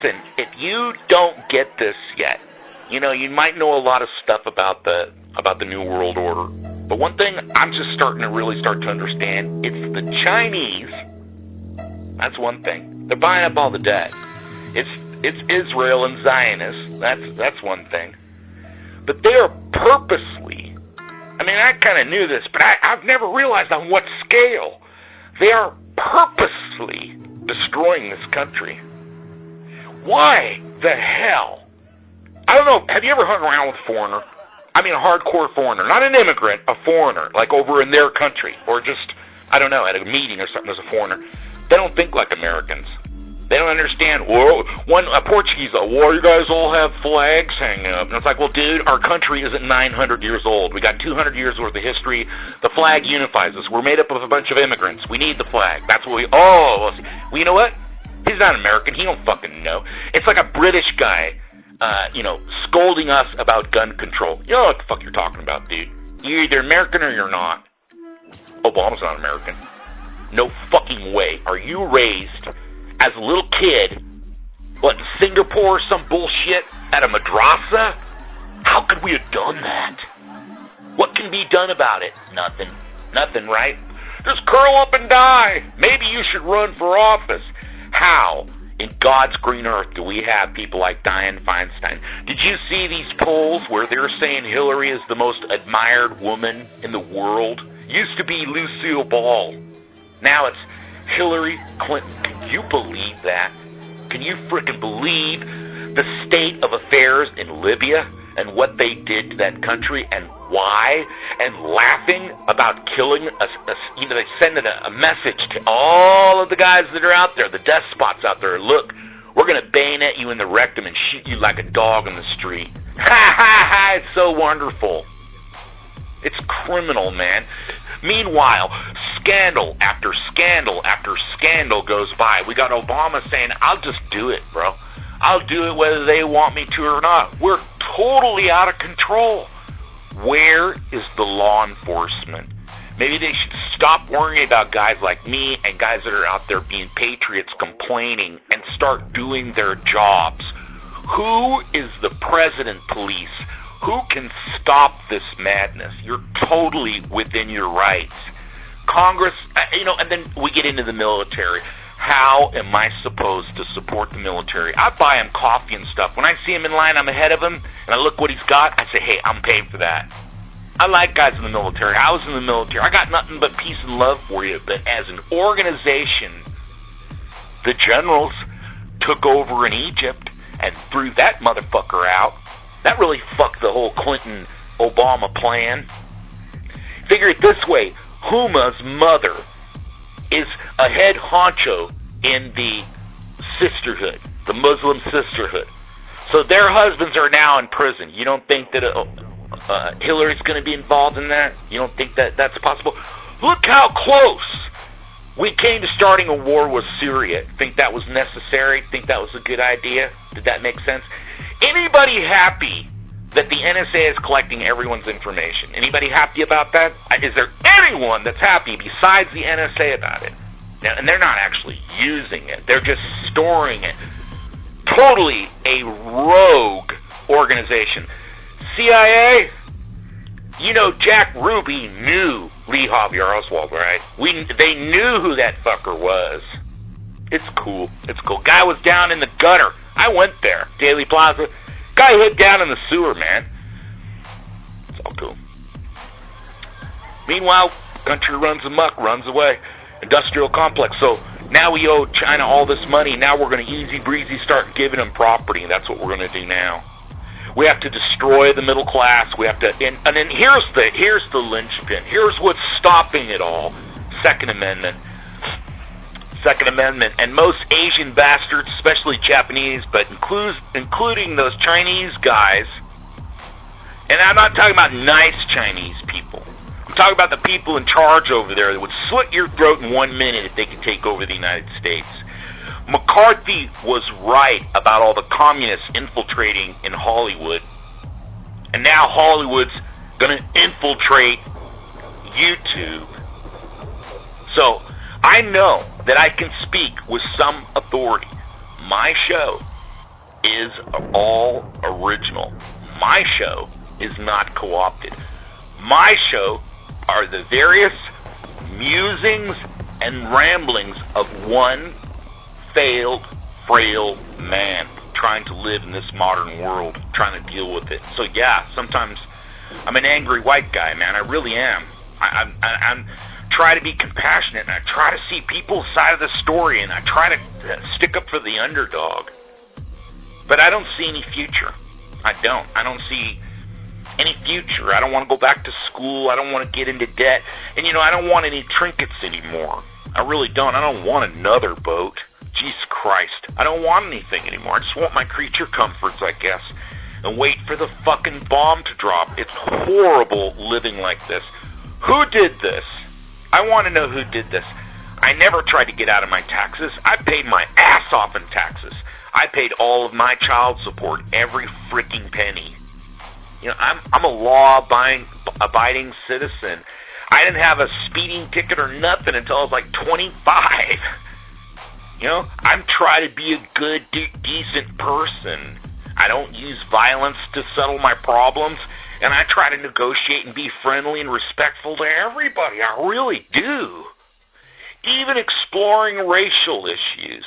Listen, if you don't get this yet, you might know a lot of stuff about the New World Order. But one thing I'm just starting to really start to understand, it's the Chinese. That's one thing. They're buying up all the debt. It's Israel and Zionists. That's one thing. But they are purposely, I kind of knew this, but I've never realized on what scale. They are purposely destroying this country. Why the hell? I don't know. Have you ever hung around with a foreigner? A hardcore foreigner. Not an immigrant, a foreigner. Like over in their country. Or just, at a meeting or something, there's a foreigner. They don't think like Americans. They don't understand. A Portuguese, why you guys all have flags hanging up? And it's like, well, dude, our country isn't 900 years old. We got 200 years worth of history. The flag unifies us. We're made up of a bunch of immigrants. We need the flag. That's what well, you know what? He's not American. He don't fucking know. It's like a British guy, scolding us about gun control. You know what the fuck you're talking about, dude. You're either American or you're not. Obama's not American. No fucking way. Are you raised as a little kid, in Singapore or some bullshit, at a madrasa? How could we have done that? What can be done about it? Nothing. Nothing, right? Just curl up and die. Maybe you should run for office. How in God's green earth do we have people like Dianne Feinstein? Did you see these polls where they're saying Hillary is the most admired woman in the world? Used to be Lucille Ball. Now it's Hillary Clinton. Can you believe that? Can you frickin' believe the state of affairs in Libya and what they did to that country and why? And laughing about killing us, they send a message to all of the guys that are out there, the despots out there. Look, we're going to bayonet you in the rectum and shoot you like a dog in the street. Ha ha ha! It's so wonderful. It's criminal, man. Meanwhile, scandal after scandal after scandal goes by. We got Obama saying, I'll just do it, bro. I'll do it whether they want me to or not. We're totally out of control. Where is the law enforcement? Maybe they should stop worrying about guys like me and guys that are out there being patriots complaining and start doing their jobs. Who is the president police? Who can stop this madness? You're totally within your rights. Congress, and then we get into the military. How am I supposed to support the military? I buy him coffee and stuff. When I see him in line, I'm ahead of him, and I look what he's got. I say, hey, I'm paying for that. I like guys in the military. I was in the military. I got nothing but peace and love for you. But as an organization, the generals took over in Egypt and threw that motherfucker out. That really fucked the whole Clinton-Obama plan. Figure it this way. Huma's mother is a head honcho in the sisterhood, the Muslim sisterhood. So their husbands are now in prison. You don't think that Hillary's going to be involved in that? You don't think that that's possible? Look how close we came to starting a war with Syria. Think that was necessary? Think that was a good idea? Did that make sense? Anybody happy that the NSA is collecting everyone's information? Anybody happy about that? Is there anyone that's happy besides the NSA about it? And they're not actually using it. They're just storing it. Totally a rogue organization. CIA, Jack Ruby knew Lee Harvey Oswald, right? They knew who that fucker was. It's cool. It's cool. Guy was down in the gutter. I went there. Daily Plaza. Guy hid down in the sewer, man. It's all cool. Meanwhile, country runs amok, runs away. Industrial complex. So now we owe China all this money. Now we're going to easy breezy start giving them property. That's what we're going to do now. We have to destroy the middle class. We have to, and then here's the linchpin. Here's what's stopping it all. Second Amendment. And most Asian bastards, especially Japanese, but including those Chinese guys. And I'm not talking about nice Chinese people. I'm talking about the people in charge over there that would slit your throat in 1 minute if they could take over the United States. McCarthy was right about all the communists infiltrating in Hollywood. And now Hollywood's going to infiltrate YouTube. So I know that I can speak with some authority. My show is all original. My show is not co-opted. My show are the various musings and ramblings of one failed, frail man trying to live in this modern world, trying to deal with it. So yeah, sometimes I'm an angry white guy, man. I really am. I'm try to be compassionate, and I try to see people's side of the story, and I try to stick up for the underdog. But I don't see any future. I don't see any future. I don't want to go back to school. I don't want to get into debt. And, I don't want any trinkets anymore. I really don't. I don't want another boat. Jesus Christ. I don't want anything anymore. I just want my creature comforts, I guess, and wait for the fucking bomb to drop. It's horrible living like this. Who did this? I want to know who did this. I never tried to get out of my taxes. I paid my ass off in taxes. I paid all of my child support, every freaking penny. I'm a law-abiding citizen. I didn't have a speeding ticket or nothing until I was like 25. I'm trying to be a good, decent person. I don't use violence to settle my problems, and I try to negotiate and be friendly and respectful to everybody. I really do. Even exploring racial issues.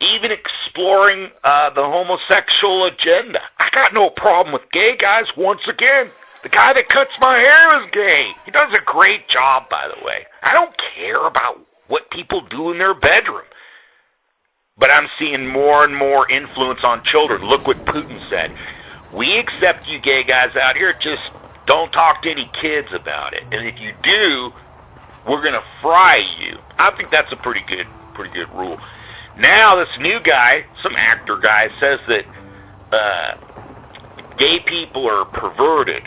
Even exploring the homosexual agenda. I got no problem with gay guys. Once again, the guy that cuts my hair is gay. He does a great job, by the way. I don't care about what people do in their bedroom. But I'm seeing more and more influence on children. Look what Putin said. We accept you gay guys out here, just don't talk to any kids about it. And if you do, we're going to fry you. I think that's a pretty good rule. Now this new guy, some actor guy, says that gay people are perverted.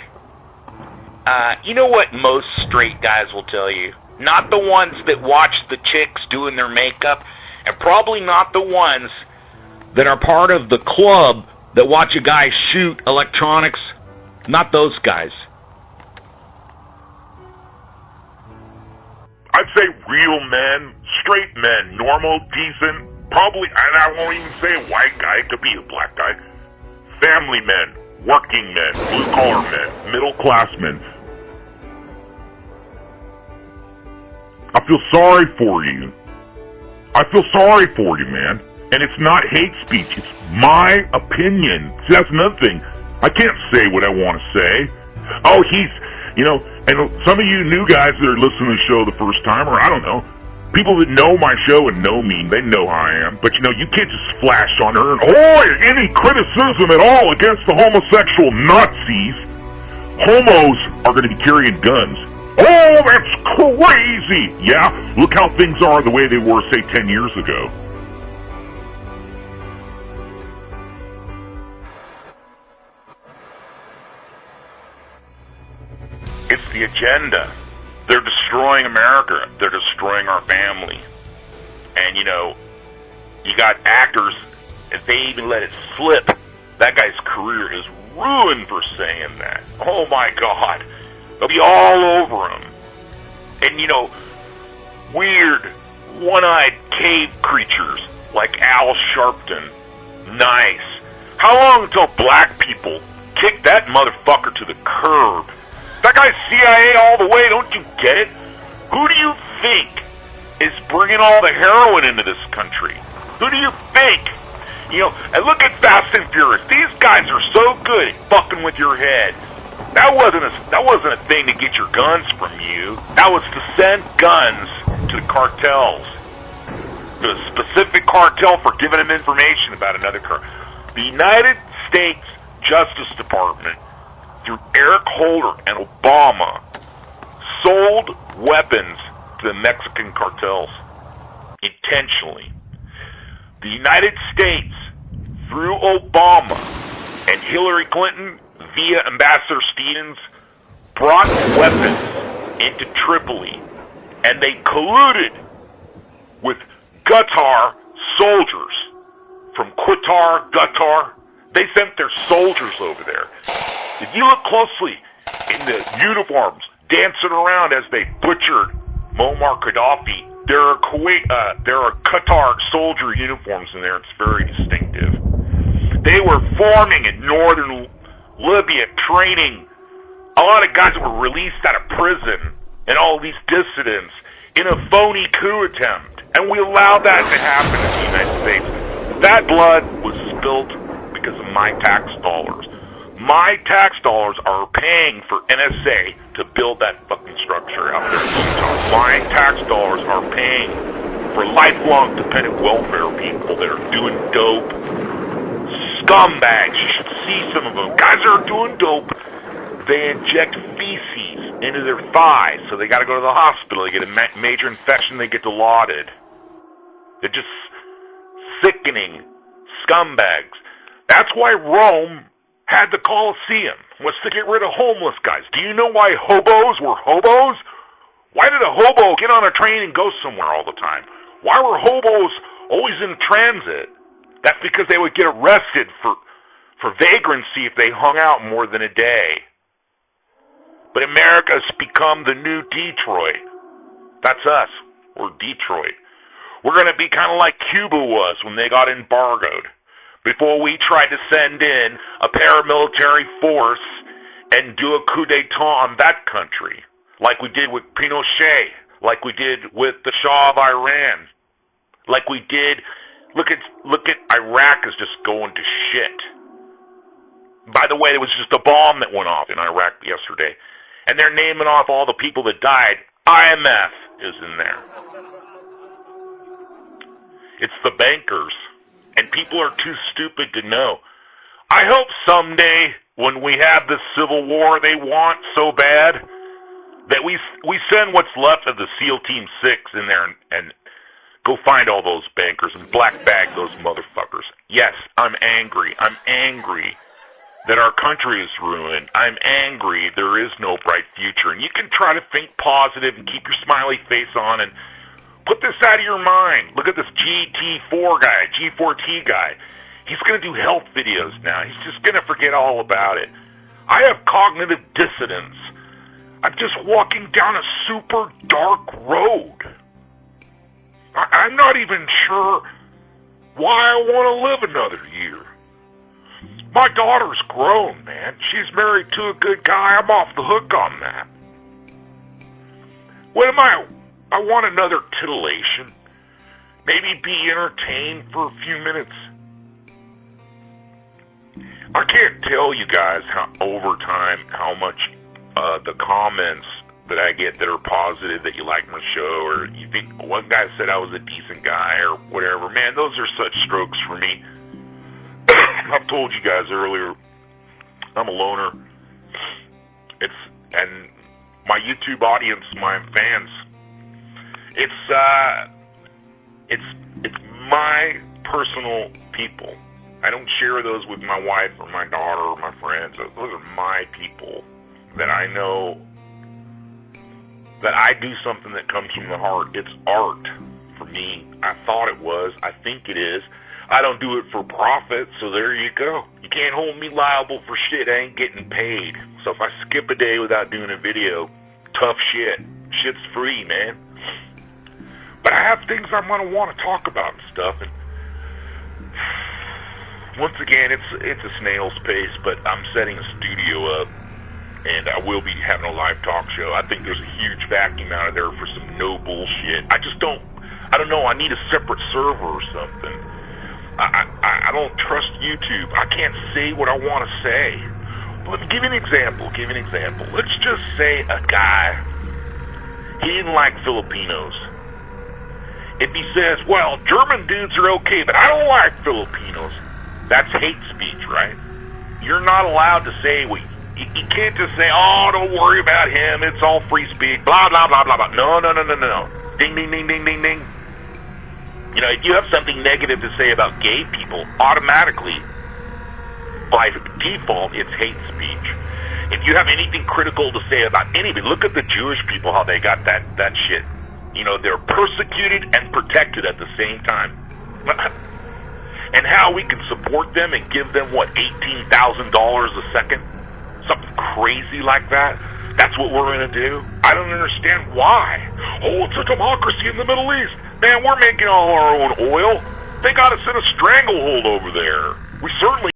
You know what most straight guys will tell you? Not the ones that watch the chicks doing their makeup, and probably not the ones that are part of the club that watch a guy shoot electronics. Not those guys. I'd say real men, straight men, normal, decent, probably, and I won't even say a white guy, it could be a black guy, family men, working men, blue-collar men, middle-class men. I feel sorry for you. I feel sorry for you, man. And it's not hate speech. It's my opinion. See, that's another thing. I can't say what I want to say. Oh, and some of you new guys that are listening to the show the first time, or I don't know, people that know my show and know me, they know how I am. But, you can't just flash on her and, any criticism at all against the homosexual Nazis. Homos are going to be carrying guns. Oh, that's crazy! Yeah, look how things are the way they were, say, 10 years ago. It's the agenda. They're destroying America. They're destroying our family. And, you got actors, if they even let it slip, that guy's career is ruined for saying that. Oh, my God. They'll be all over him. And, weird, one-eyed cave creatures like Al Sharpton. Nice. How long until black people kick that motherfucker to the curb? That guy's CIA all the way, don't you get it? Who do you think is bringing all the heroin into this country? Who do you think? And look at Fast and Furious. These guys are so good at fucking with your head. That wasn't a thing to get your guns from you. That was to send guns to the cartels. To a specific cartel for giving them information about another car. The United States Justice Department, through Eric Holder and Obama, sold weapons to the Mexican cartels intentionally. The United States, through Obama and Hillary Clinton, via Ambassador Stevens, brought weapons into Tripoli, and they colluded with Qatar soldiers from Qatar. They sent their soldiers over there. If you look closely in the uniforms, dancing around as they butchered Muammar Gaddafi, there are Qatar soldier uniforms in there. It's very distinctive. They were forming in northern Libya, training a lot of guys that were released out of prison and all these dissidents in a phony coup attempt. And we allowed that to happen in the United States. That blood was spilt because of my tax dollars. My tax dollars are paying for NSA to build that fucking structure out there in Utah. My tax dollars are paying for lifelong dependent welfare people that are doing dope. Scumbags, you should see some of them. Guys that are doing dope, they inject feces into their thighs, so they gotta go to the hospital. They get a major infection, they get lauded. They're just sickening scumbags. That's why Rome had the Colosseum, was to get rid of homeless guys. Do you know why hobos were hobos? Why did a hobo get on a train and go somewhere all the time? Why were hobos always in transit? That's because they would get arrested for vagrancy if they hung out more than a day. But America's become the new Detroit. That's us. We're Detroit. We're going to be kind of like Cuba was when they got embargoed. Before we tried to send in a paramilitary force and do a coup d'etat on that country, like we did with Pinochet, like we did with the Shah of Iran, like we did. Look at Iraq is just going to shit. By the way, it was just a bomb that went off in Iraq yesterday, and they're naming off all the people that died. IMF is in there. It's the bankers. And people are too stupid to know. I hope someday, when we have this civil war they want so bad, that we send what's left of the SEAL Team 6 in there and go find all those bankers and black bag those motherfuckers. Yes, I'm angry. I'm angry that our country is ruined. I'm angry there is no bright future. And you can try to think positive and keep your smiley face on and put this out of your mind. Look at this G4T guy. He's going to do health videos now. He's just going to forget all about it. I have cognitive dissonance. I'm just walking down a super dark road. I'm not even sure why I want to live another year. My daughter's grown, man. She's married to a good guy. I'm off the hook on that. What am I want another titillation. Maybe be entertained for a few minutes. I can't tell you guys over time how much the comments that I get that are positive, that you like my show, or you think one guy said I was a decent guy or whatever. Man, those are such strokes for me. I've told you guys earlier, I'm a loner. And my YouTube audience, my fans, it's my personal people. I don't share those with my wife or my daughter or my friends. Those are my people that I know that I do something that comes from the heart. It's art for me. I thought it was. I think it is. I don't do it for profit, so there you go. You can't hold me liable for shit I ain't getting paid. So if I skip a day without doing a video, tough shit. Shit's free, man. But I have things I'm going to want to talk about and stuff. And once again, it's a snail's pace, but I'm setting a studio up, and I will be having a live talk show. I think there's a huge vacuum out of there for some no bullshit. I don't know, I need a separate server or something. I don't trust YouTube. I can't say what I want to say. Let me give you an example. Let's just say a guy, he didn't like Filipinos. If he says, well, German dudes are okay, but I don't like Filipinos, that's hate speech, right? You're not allowed to say, you can't just say, oh, don't worry about him, it's all free speech, blah, blah, blah, blah, blah. No. Ding, ding, ding, ding, ding, ding. You know, if you have something negative to say about gay people, automatically, by default, it's hate speech. If you have anything critical to say about anybody, look at the Jewish people, how they got that shit. You know, they're persecuted and protected at the same time. And how we can support them and give them, what, $18,000 a second? Something crazy like that? That's what we're going to do? I don't understand why. Oh, it's a democracy in the Middle East. Man, we're making all our own oil. They got us in a stranglehold over there. We certainly